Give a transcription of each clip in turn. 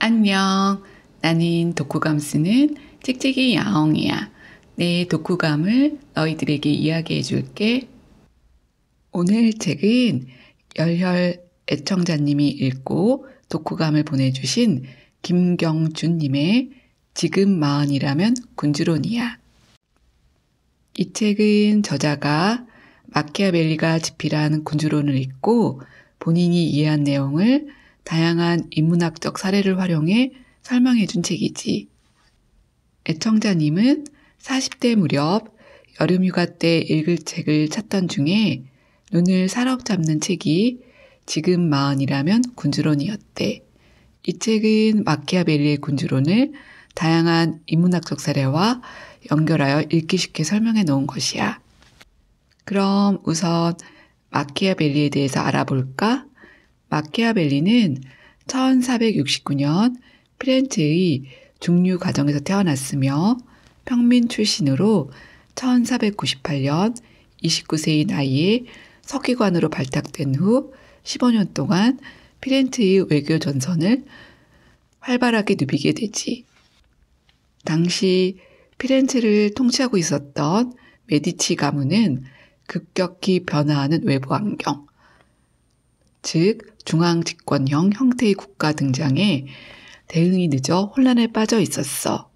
안녕. 나는 독후감 쓰는 찍찍이 야옹이야. 내 독후감을 너희들에게 이야기해 줄게. 오늘 책은 열혈 애청자님이 읽고 독후감을 보내주신 김경준님의 지금 마흔이라면 군주론이야. 이 책은 저자가 마키아벨리가 집필한 군주론을 읽고 본인이 이해한 내용을 다양한 인문학적 사례를 활용해 설명해 준 책이지. 애청자님은 40대 무렵 여름휴가 때 읽을 책을 찾던 중에 눈을 사로잡는 책이 지금 마흔이라면 군주론이었대. 이 책은 마키아벨리의 군주론을 다양한 인문학적 사례와 연결하여 읽기 쉽게 설명해 놓은 것이야. 그럼 우선 마키아벨리에 대해서 알아볼까? 마키아벨리는 1469년 피렌체의 중류 가정에서 태어났으며 평민 출신으로 1498년 29세의 나이에 서기관으로 발탁된 후 15년 동안 피렌체의 외교 전선을 활발하게 누비게 되지. 당시 피렌체를 통치하고 있었던 메디치 가문은 급격히 변화하는 외부 환경, 즉 중앙집권형 형태의 국가 등장에 대응이 늦어 혼란에 빠져 있었어.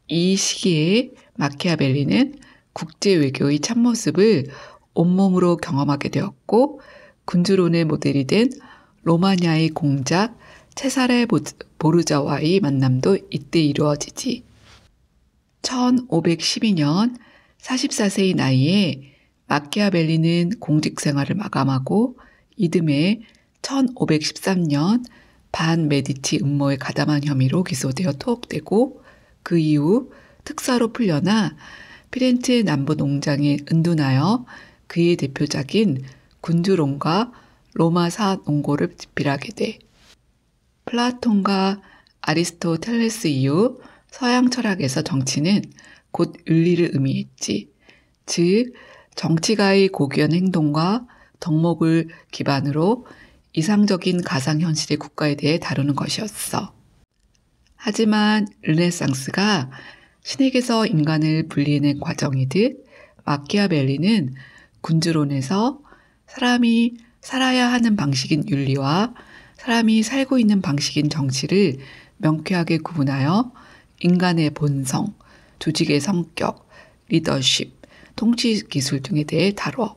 이 시기에 마키아벨리는 국제 외교의 참모습을 온몸으로 경험하게 되었고 군주론의 모델이 된 로마냐의 공작 체사레 보르자와의 만남도 이때 이루어지지. 1512년 44세의 나이에 마키아벨리는 공직 생활을 마감하고 이듬해 1513년 반메디치 음모에 가담한 혐의로 기소되어 투옥되고 그 이후 특사로 풀려나 피렌체 남부 농장에 은둔하여 그의 대표작인 군주론과 로마사 농고를 집필하게 돼. 플라톤과 아리스토텔레스 이후 서양 철학에서 정치는 곧 윤리를 의미했지. 즉 정치가의 고귀한 행동과 덕목을 기반으로 이상적인 가상현실의 국가에 대해 다루는 것이었어. 하지만 르네상스가 신에게서 인간을 분리해낸 과정이듯 마키아벨리는 군주론에서 사람이 살아야 하는 방식인 윤리와 사람이 살고 있는 방식인 정치를 명쾌하게 구분하여 인간의 본성, 조직의 성격, 리더십, 통치 기술 등에 대해 다뤄.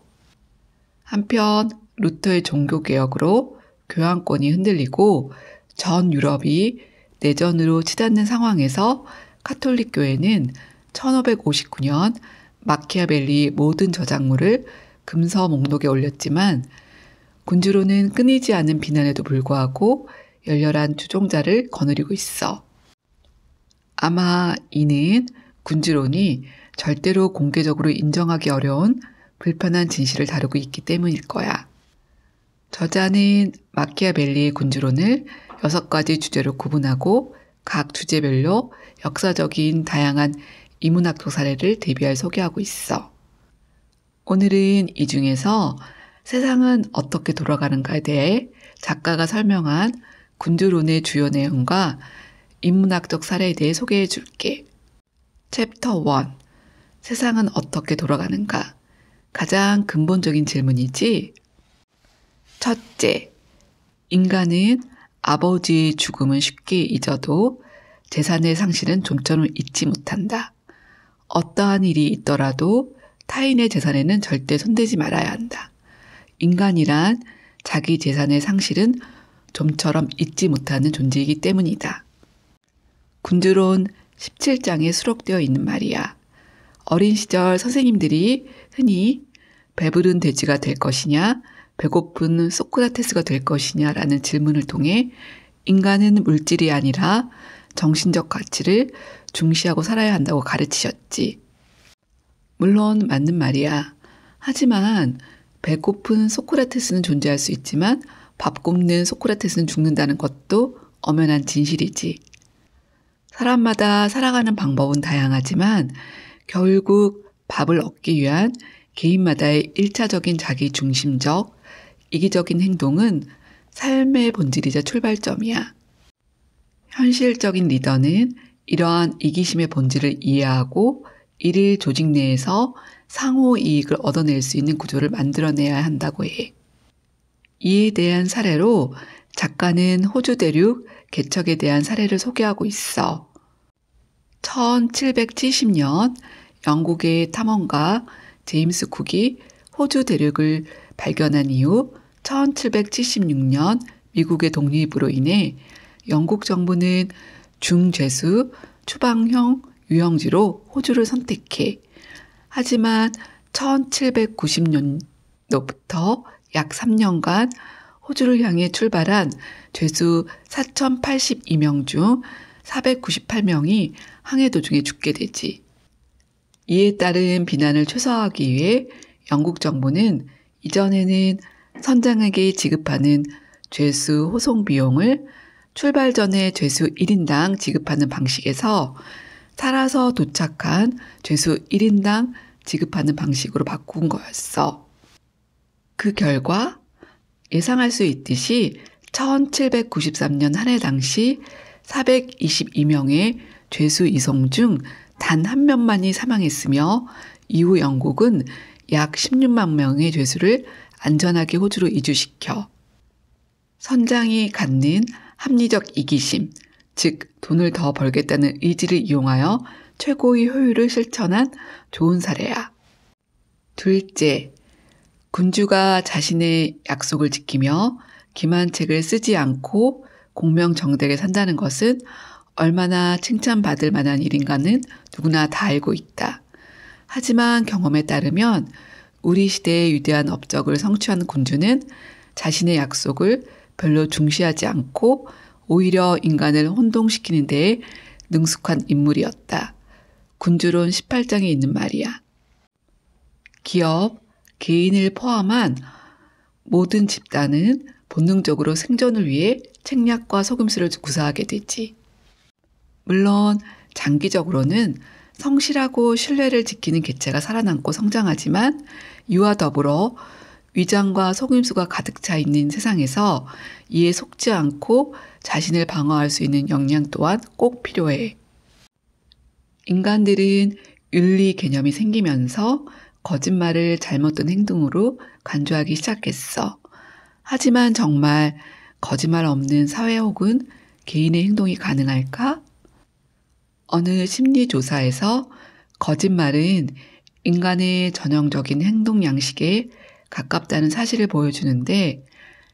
한편 루터의 종교개혁으로 교황권이 흔들리고 전 유럽이 내전으로 치닫는 상황에서 카톨릭 교회는 1559년 마키아벨리의 모든 저작물을 금서 목록에 올렸지만 군주론은 끊이지 않는 비난에도 불구하고 열렬한 추종자를 거느리고 있어. 아마 이는 군주론이 절대로 공개적으로 인정하기 어려운 불편한 진실을 다루고 있기 때문일 거야. 저자는 마키아벨리의 군주론을 6가지 주제로 구분하고 각 주제별로 역사적인 다양한 인문학적 사례를 대비하여 소개하고 있어. 오늘은 이 중에서 세상은 어떻게 돌아가는가에 대해 작가가 설명한 군주론의 주요 내용과 인문학적 사례에 대해 소개해 줄게. 챕터 1. 세상은 어떻게 돌아가는가? 가장 근본적인 질문이지. 첫째, 인간은 아버지의 죽음은 쉽게 잊어도 재산의 상실은 좀처럼 잊지 못한다. 어떠한 일이 있더라도 타인의 재산에는 절대 손대지 말아야 한다. 인간이란 자기 재산의 상실은 좀처럼 잊지 못하는 존재이기 때문이다. 군주론 17장에 수록되어 있는 말이야. 어린 시절 선생님들이 흔히 배부른 돼지가 될 것이냐, 배고픈 소크라테스가 될 것이냐 라는 질문을 통해 인간은 물질이 아니라 정신적 가치를 중시하고 살아야 한다고 가르치셨지. 물론 맞는 말이야. 하지만 배고픈 소크라테스는 존재할 수 있지만 밥 굶는 소크라테스는 죽는다는 것도 엄연한 진실이지. 사람마다 살아가는 방법은 다양하지만 결국 밥을 얻기 위한 개인마다의 1차적인 자기중심적, 이기적인 행동은 삶의 본질이자 출발점이야. 현실적인 리더는 이러한 이기심의 본질을 이해하고 이를 조직 내에서 상호 이익을 얻어낼 수 있는 구조를 만들어내야 한다고 해. 이에 대한 사례로 작가는 호주 대륙 개척에 대한 사례를 소개하고 있어. 1770년 영국의 탐험가 제임스 쿡이 호주 대륙을 발견한 이후 1776년 미국의 독립으로 인해 영국 정부는 중죄수 추방형 유형지로 호주를 선택해. 하지만 1790년도부터 약 3년간 호주를 향해 출발한 죄수 4082명 중 498명이 항해 도중에 죽게 되지. 이에 따른 비난을 최소화하기 위해 영국 정부는 이전에는 선장에게 지급하는 죄수 호송 비용을 출발 전에 죄수 1인당 지급하는 방식에서 살아서 도착한 죄수 1인당 지급하는 방식으로 바꾼 거였어. 그 결과 예상할 수 있듯이 1793년 한 해 당시 422명의 죄수 이송 중 단 한 명만이 사망했으며 이후 영국은 약 16만 명의 죄수를 안전하게 호주로 이주시켜 선장이 갖는 합리적 이기심, 즉 돈을 더 벌겠다는 의지를 이용하여 최고의 효율을 실천한 좋은 사례야. 둘째, 군주가 자신의 약속을 지키며 기만책을 쓰지 않고 공명정대하게 산다는 것은 얼마나 칭찬받을 만한 일인가는 누구나 다 알고 있다. 하지만 경험에 따르면 우리 시대의 위대한 업적을 성취한 군주는 자신의 약속을 별로 중시하지 않고 오히려 인간을 혼동시키는 데에 능숙한 인물이었다. 군주론 18장에 있는 말이야. 기업, 개인을 포함한 모든 집단은 본능적으로 생존을 위해 책략과 속임수를 구사하게 되지. 물론 장기적으로는 성실하고 신뢰를 지키는 개체가 살아남고 성장하지만 이와 더불어 위장과 속임수가 가득 차 있는 세상에서 이에 속지 않고 자신을 방어할 수 있는 역량 또한 꼭 필요해. 인간들은 윤리 개념이 생기면서 거짓말을 잘못된 행동으로 간주하기 시작했어. 하지만 정말 거짓말 없는 사회 혹은 개인의 행동이 가능할까? 어느 심리조사에서 거짓말은 인간의 전형적인 행동 양식에 가깝다는 사실을 보여주는데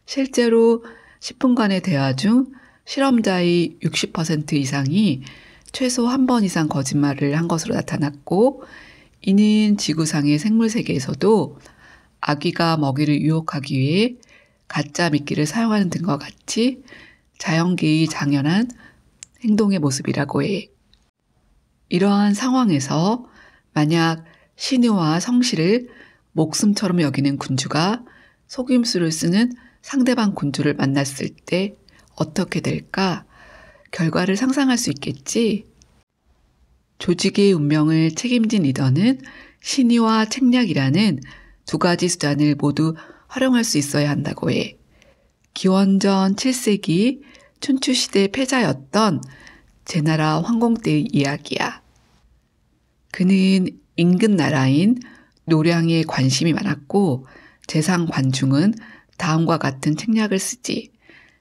실제로 10분간의 대화 중 실험자의 60% 이상이 최소 한 번 이상 거짓말을 한 것으로 나타났고 이는 지구상의 생물 세계에서도 아기가 먹이를 유혹하기 위해 가짜 미끼를 사용하는 등과 같이 자연계의 당연한 행동의 모습이라고 해. 이러한 상황에서 만약 신의와 성실을 목숨처럼 여기는 군주가 속임수를 쓰는 상대방 군주를 만났을 때 어떻게 될까? 결과를 상상할 수 있겠지? 조직의 운명을 책임진 리더는 신의와 책략이라는 두 가지 수단을 모두 활용할 수 있어야 한다고 해. 기원전 7세기 춘추시대 패자였던 제나라 황공 때의 이야기야. 그는 인근 나라인 노량에 관심이 많았고 재상 관중은 다음과 같은 책략을 쓰지.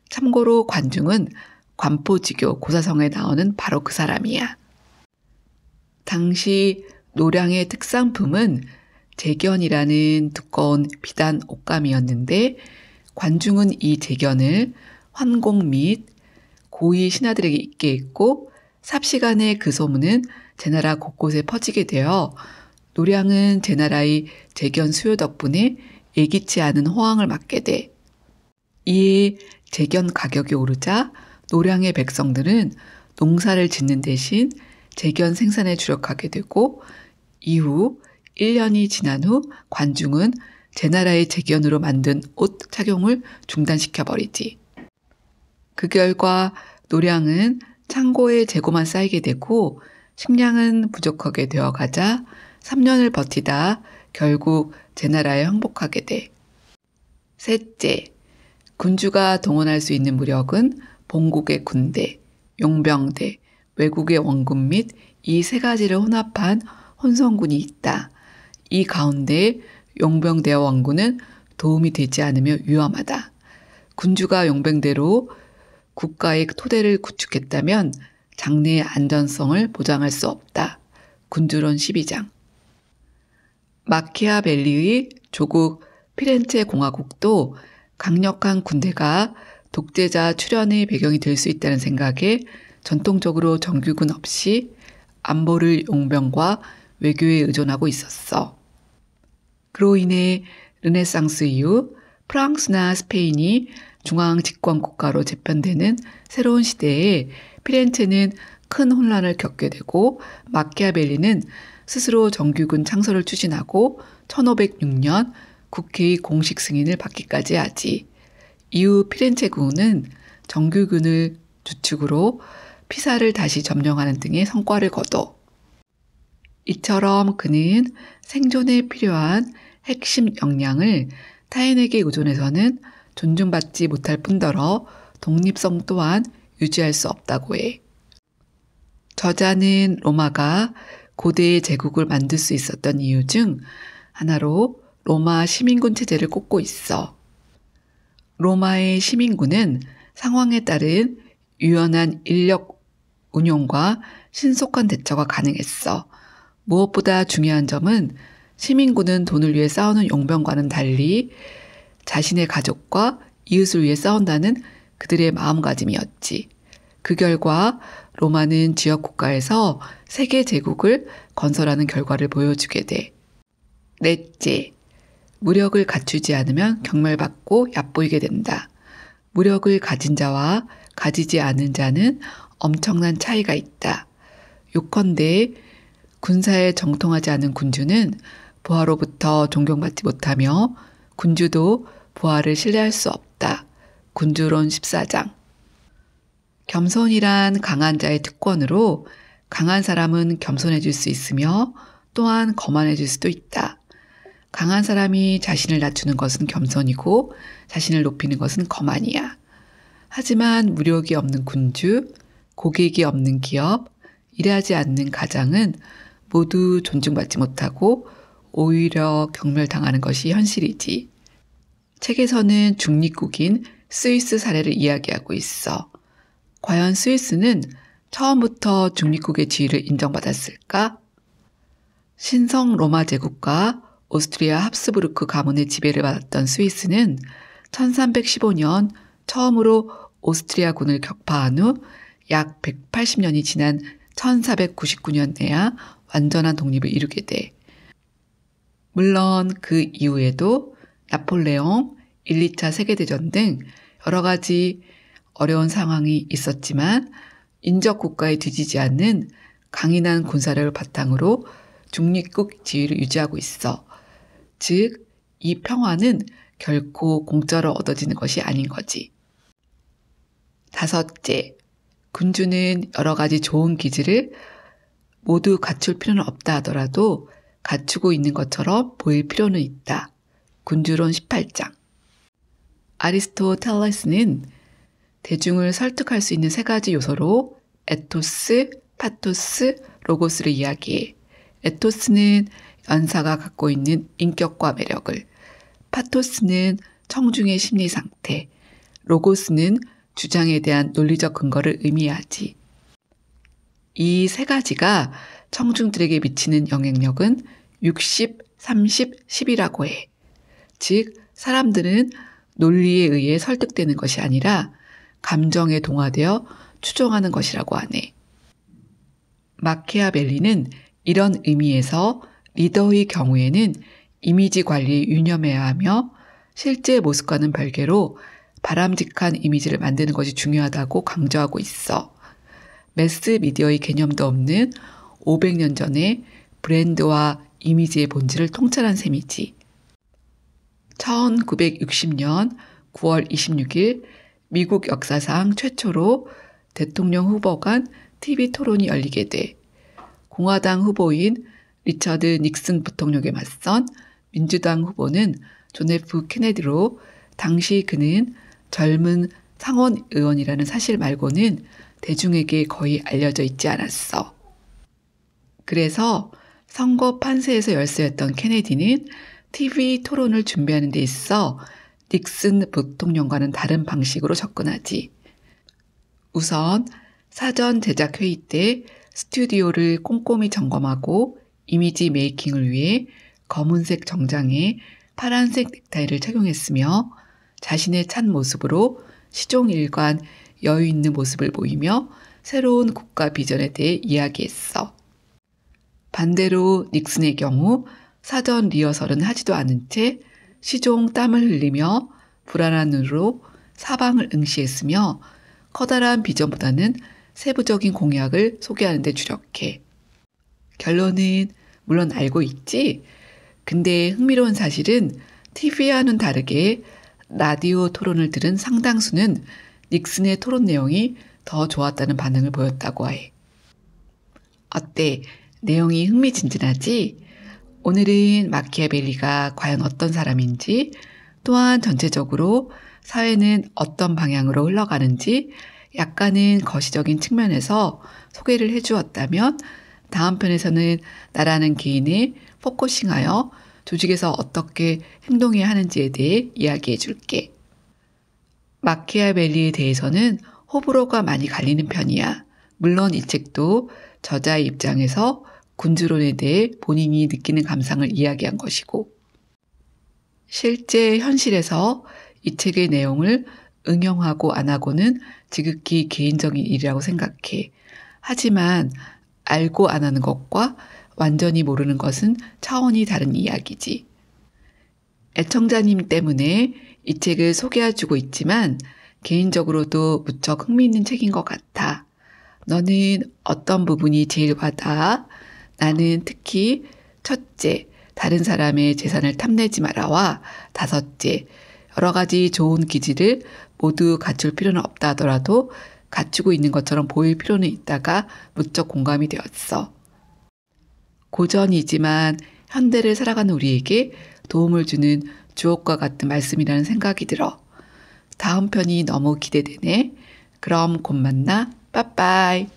참고로 관중은 관포지교 고사성에 나오는 바로 그 사람이야. 당시 노량의 특산품은 재견이라는 두꺼운 비단 옷감이었는데 관중은 이 재견을 환공 및 고위 신하들에게 입게 했고 삽시간에 그 소문은 제나라 곳곳에 퍼지게 되어 노량은 제나라의 재견 수요 덕분에 예기치 않은 호황을 맞게 돼. 이에 재견 가격이 오르자 노량의 백성들은 농사를 짓는 대신 재견 생산에 주력하게 되고 이후 1년이 지난 후 관중은 제나라의 재견으로 만든 옷 착용을 중단시켜버리지. 그 결과 노량은 창고에 재고만 쌓이게 되고 식량은 부족하게 되어가자 3년을 버티다 결국 제나라에 항복하게 돼. 셋째, 군주가 동원할 수 있는 무력은 본국의 군대, 용병대, 외국의 원군 및 이 세 가지를 혼합한 혼성군이 있다. 이 가운데 용병대와 원군은 도움이 되지 않으며 위험하다. 군주가 용병대로 국가의 토대를 구축했다면 장래의 안전성을 보장할 수 없다. 군주론 12장. 마키아벨리의 조국 피렌체 공화국도 강력한 군대가 독재자 출현의 배경이 될 수 있다는 생각에 전통적으로 정규군 없이 안보를 용병과 외교에 의존하고 있었어. 그로 인해 르네상스 이후 프랑스나 스페인이 중앙 집권 국가로 재편되는 새로운 시대에 피렌체는 큰 혼란을 겪게 되고 마키아벨리는 스스로 정규군 창설을 추진하고 1506년 국회의 공식 승인을 받기까지 하지. 이후 피렌체군은 정규군을 주축으로 피사를 다시 점령하는 등의 성과를 거둬. 이처럼 그는 생존에 필요한 핵심 역량을 타인에게 의존해서는 존중받지 못할 뿐더러 독립성 또한 유지할 수 없다고 해. 저자는 로마가 고대의 제국을 만들 수 있었던 이유 중 하나로 로마 시민군 체제를 꼽고 있어. 로마의 시민군은 상황에 따른 유연한 인력 운용과 신속한 대처가 가능했어. 무엇보다 중요한 점은 시민군은 돈을 위해 싸우는 용병과는 달리 자신의 가족과 이웃을 위해 싸운다는 그들의 마음가짐이었지. 그 결과 로마는 지역 국가에서 세계 제국을 건설하는 결과를 보여주게 돼. 넷째, 무력을 갖추지 않으면 경멸받고 얕보이게 된다. 무력을 가진 자와 가지지 않은 자는 엄청난 차이가 있다. 요컨대 군사에 정통하지 않은 군주는 부하로부터 존경받지 못하며 군주도 부하를 신뢰할 수 없다. 군주론 14장. 겸손이란 강한 자의 특권으로 강한 사람은 겸손해질 수 있으며 또한 거만해질 수도 있다. 강한 사람이 자신을 낮추는 것은 겸손이고 자신을 높이는 것은 거만이야. 하지만 무력이 없는 군주, 고객이 없는 기업, 일하지 않는 가장은 모두 존중받지 못하고 오히려 경멸당하는 것이 현실이지. 책에서는 중립국인 스위스 사례를 이야기하고 있어. 과연 스위스는 처음부터 중립국의 지위를 인정받았을까? 신성 로마 제국과 오스트리아 합스부르크 가문의 지배를 받았던 스위스는 1315년 처음으로 오스트리아군을 격파한 후 약 180년이 지난 1499년에야 완전한 독립을 이루게 돼. 물론 그 이후에도 나폴레옹, 1, 2차 세계대전 등 여러 가지 어려운 상황이 있었지만 인적 국가에 뒤지지 않는 강인한 군사력을 바탕으로 중립국 지위를 유지하고 있어. 즉, 이 평화는 결코 공짜로 얻어지는 것이 아닌 거지. 다섯째, 군주는 여러 가지 좋은 기질을 모두 갖출 필요는 없다 하더라도 갖추고 있는 것처럼 보일 필요는 있다. 군주론 18장. 아리스토텔레스는 대중을 설득할 수 있는 세 가지 요소로 에토스, 파토스, 로고스를 이야기해. 에토스는 연사가 갖고 있는 인격과 매력을, 파토스는 청중의 심리 상태, 로고스는 주장에 대한 논리적 근거를 의미하지. 이 세 가지가 청중들에게 미치는 영향력은 60, 30, 10이라고 해. 즉, 사람들은 논리에 의해 설득되는 것이 아니라 감정에 동화되어 추종하는 것이라고 하네. 마키아벨리는 이런 의미에서 리더의 경우에는 이미지 관리에 유념해야 하며 실제 모습과는 별개로 바람직한 이미지를 만드는 것이 중요하다고 강조하고 있어. 매스 미디어의 개념도 없는 500년 전에 브랜드와 이미지의 본질을 통찰한 셈이지. 1960년 9월 26일 미국 역사상 최초로 대통령 후보 간 TV 토론이 열리게 돼 공화당 후보인 리처드 닉슨 부통령에 맞선 민주당 후보는 존 F 케네디로 당시 그는 젊은 상원 의원이라는 사실 말고는 대중에게 거의 알려져 있지 않았어. 그래서 선거 판세에서 열세였던 케네디는 TV 토론을 준비하는 데 있어 닉슨 부통령과는 다른 방식으로 접근하지. 우선 사전 제작 회의 때 스튜디오를 꼼꼼히 점검하고 이미지 메이킹을 위해 검은색 정장에 파란색 넥타이를 착용했으며 자신의 찬 모습으로 시종일관 여유 있는 모습을 보이며 새로운 국가 비전에 대해 이야기했어. 반대로 닉슨의 경우 사전 리허설은 하지도 않은 채 시종 땀을 흘리며 불안한 눈으로 사방을 응시했으며 커다란 비전보다는 세부적인 공약을 소개하는 데 주력해. 결론은 물론 알고 있지? 근데 흥미로운 사실은 TV와는 다르게 라디오 토론을 들은 상당수는 닉슨의 토론 내용이 더 좋았다는 반응을 보였다고 해. 어때? 내용이 흥미진진하지? 오늘은 마키아벨리가 과연 어떤 사람인지, 또한 전체적으로 사회는 어떤 방향으로 흘러가는지 약간은 거시적인 측면에서 소개를 해주었다면 다음 편에서는 나라는 개인이 포커싱하여 조직에서 어떻게 행동해야 하는지에 대해 이야기해 줄게. 마키아벨리에 대해서는 호불호가 많이 갈리는 편이야. 물론 이 책도 저자의 입장에서 군주론에 대해 본인이 느끼는 감상을 이야기한 것이고, 실제 현실에서 이 책의 내용을 응용하고 안 하고는 지극히 개인적인 일이라고 생각해. 하지만 알고 안 하는 것과 완전히 모르는 것은 차원이 다른 이야기지. 애청자님 때문에 이 책을 소개해주고 있지만 개인적으로도 무척 흥미있는 책인 것 같아. 너는 어떤 부분이 제일 와닿아? 나는 특히 첫째, 다른 사람의 재산을 탐내지 마라와 다섯째, 여러 가지 좋은 기질을 모두 갖출 필요는 없다 하더라도 갖추고 있는 것처럼 보일 필요는 있다가 무척 공감이 되었어. 고전이지만 현대를 살아가는 우리에게 도움을 주는 주옥과 같은 말씀이라는 생각이 들어. 다음 편이 너무 기대되네. 그럼 곧 만나. 빠빠이.